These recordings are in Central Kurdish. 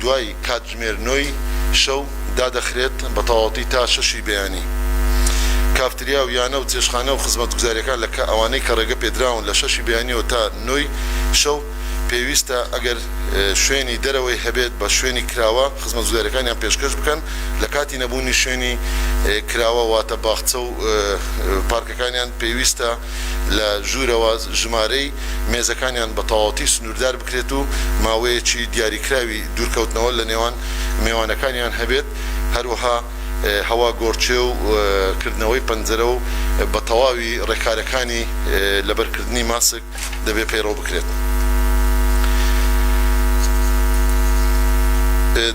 دوای کاتژمێرنەوەی شەو دادەخرێت بە تەواوەتی تا 6 بەیانی. کافتریا و یانە و چێشخانە و خزمەتگوزاریەکان لە ئەوانەی کە ڕێگە پێدراون لە 6 بەیانیەوە تا 9 شەو پێویستە ئەگەر شوێنی دەرەوەی هەبێت بە شوێنی کراوە خزمەتگوزاریەکانیان پێشکەش بکەن لە کاتی نەبوونی شوێنی کراوە واتە باخچە و پارکەکانیان پێویستە لە ژوورەوە ژمارەی مێزەکانیان بە تەواوەتی سنووردار بکرێت و ماوەیەکی دیاریکراوی دوورکەوتنەوە لە نێوان میوانەکانیان هەبێت. هەروەها هەوا گۆرچێ و کردنەوەی پەنجەرە و بە تەواوی ڕێکارەکانی لەبەرکردنی ماسک دەبێت پەیڕەو بکرێت.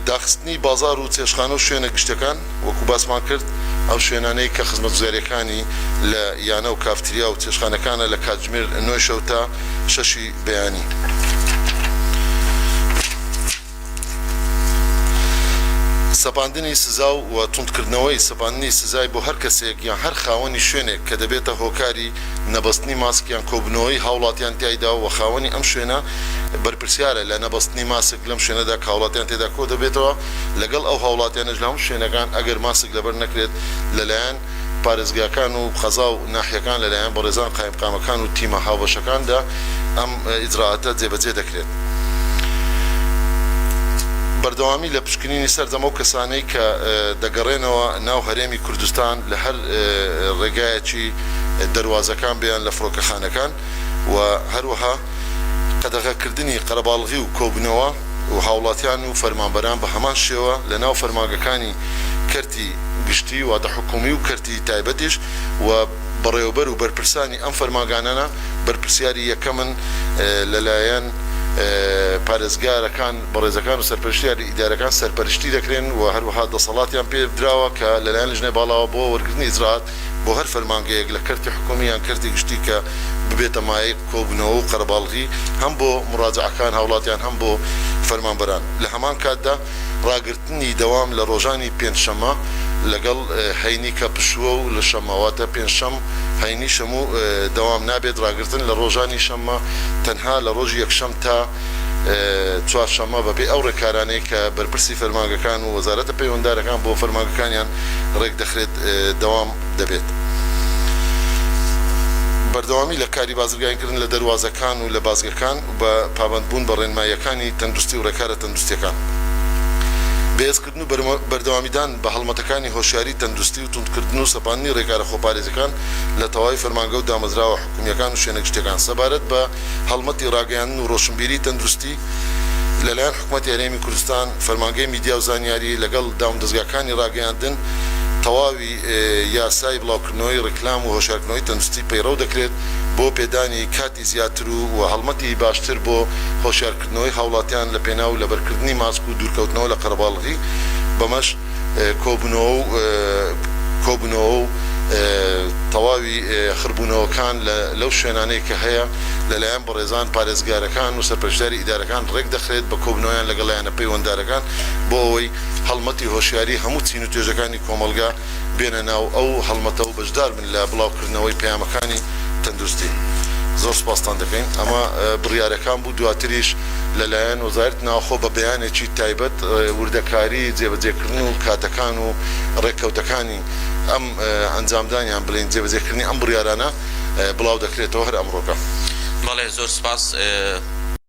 داخستنی بازار و چێشخانە و شوێنە گشتەکان وەکو باسمان کرد ئەو شوێنانەی کە خزمەتگوزاریەکانی لە یانە و کافتریا و چێشخانەکانە لە کاتژمێر 9 شەو تا 6 بەیانی. سەپاندنی سزا و توندکردنەوەی سەپاندنی سزای بۆ هەر کەسێک یان هەر خاوەنی شوێنێک کە دەبێتە هۆکاری نەبەستنی ماسک یان کۆبنەوەی هاوڵاتیان تایدا و خاوەنی ئەم شوێنە بەرپرسیارە لە نەبەستنی ماسک لەم شوێنەدا کە هاوڵاتیان تێدا کۆ دەبێتەوە لەگەڵ ئەو هاوڵاتیانەش لە هەموو شوێنەکان ئەگەر ماسک لەبەر نەکرێت لەلایەن پارێزگاکان و قەزا و ناحیەکان لەلایەن بەڕێزان قایمقامەکان و تیمە هاوبەشەکاندا ئەم ئیجراعاتە جێبەجێ دەکرێت. بەردەوامی لە پشکنینی سەردەمە و کەسانەی کە دەگەڕێنەوە ناو هەرێمی کوردستان لە هەر ڕێگایەکی دەواازەکان بیان لە فڕۆکەخانەکان و هەروەها قەدەغەکردنی قەرەباڵغی و کۆبنەوە و هاوڵاتیان و فەرمانبەران بە هەمان شێوە لە ناو فەرمانگەکانی کەرتی گشتی واتە حکومی و کەرتی تایبەتیش و بەڕێوەبەر و بەرپرسانی ئەم فەرمانگانانە بەرپرسیاری یەکەمن لەلایەن پارێزگارەکان بەڕێزەکان و سەرپەرشتیاری ئیدارەکان سەرپەرشتی دەکرێن و هەروەها دەسەڵاتیان پێ درراوە کە لەلایەن لژنەی باڵاوە بۆ وەرگرتنی ئیجراعات بۆ هەر فەرمانگەیەک لە کەرتی حکومی یان کەرتی گشتی کە ببێتە مایە کۆبنەوە و قەرەباڵغی هەم بۆ مراجعەکان هاوڵاتیان هەم بۆ فەرمانبەران. لە هەمان کاتدا ڕاگرتنی دەوام لە ڕۆژانی پێنجشەمە لەگەڵ هەینی کە پشووە و لە شەماواتە پێنجشەم هەینی شەموو دەوام نابێت. ڕاگرتن لە ڕۆژانی شەمە تەنها لە ڕۆژی یەکشەم تا چوارشەمە بەبێ ئەو ڕێکارانەی کە بەرپرسی فەرمانگەکان و وەزارەتە پەیوەنددارەکان بۆ فەرمانگەکانیان ڕێک دەخرێت دەوام دەبێت. بەردەوامی لە کاری بازرگانیکردن لە دەواازەکان و لە بازگەکان بە پابەندبوون بە ڕێنماییەکانی تەندروستی و ڕێکارە تەندروستیەکان. بەهێزکردن و بەردەوامیدان بە هەڵمەتەکانی هۆشیاری تەندروستی و توندکردن و سەپاندنی ڕێکارە خۆپارێزەکان لە تەواوی فەرمانگە و دامەزراوە حکومیەکان و شوێنەگشتەکان سەبارەت بە هەڵمەتی ڕاگەیاندن و ڕۆشنبیری تەندروستی لەلایەن حکوومەتی هەرێمی کوردستان فەرمانگەی میدیا و زانیاری لەگەڵ داوم دەستگاکانی ڕاگەیاندن تەواوی یاسای بڵاوکردنەوەی ڕێکلام و هۆشیارکردنەوەی تەندروستی پەیڕەو دەکرێت بۆ پێدانی کاتی زیاتر و هەڵمەتی باشتر بۆ هۆشیارکردنەوەی هاوڵاتیان لە پێناو لەبەرکردنی ماسک و دوورکەوتنەوە لە قەرەباڵغی بەمەش کۆبنەوە و تەواوی خربوونەوەکان لەو شوێنانەی کە هەیە لەلایەن بەڕێزان پارێزگارەکان و سەرپەرشتیاری ئیدارەکان ڕێک دەخرێت بە کۆبنەوەیان لەگەڵایەنە پەیوەنددارەکان بۆ ئەوەی هەڵمەتی هۆشیاری هەموو چین و توێژەکانی کۆمەلگا بێنە ناو ئەو هەڵمەتە و بەشدار بن لە بڵاوکردنەوەی پەیامەکانی تەندروستی. زۆر سپاسان دەکەین. ئەمە بڕیارەکان بوو. دواتریش لەلایەن وەزارەت ناوخۆ بە بەیانێکی تایبەت وردەکاری جێبەجێکردن و کاتەکان و ڕێککەوتەکانی ئەم ئەنجامدانیان بڵێن جێبەجێکردنی ئەم بڕیارانە بڵاو دەکرێتەوە هەر ئەمڕۆکە. بەڵێ زۆر سپاس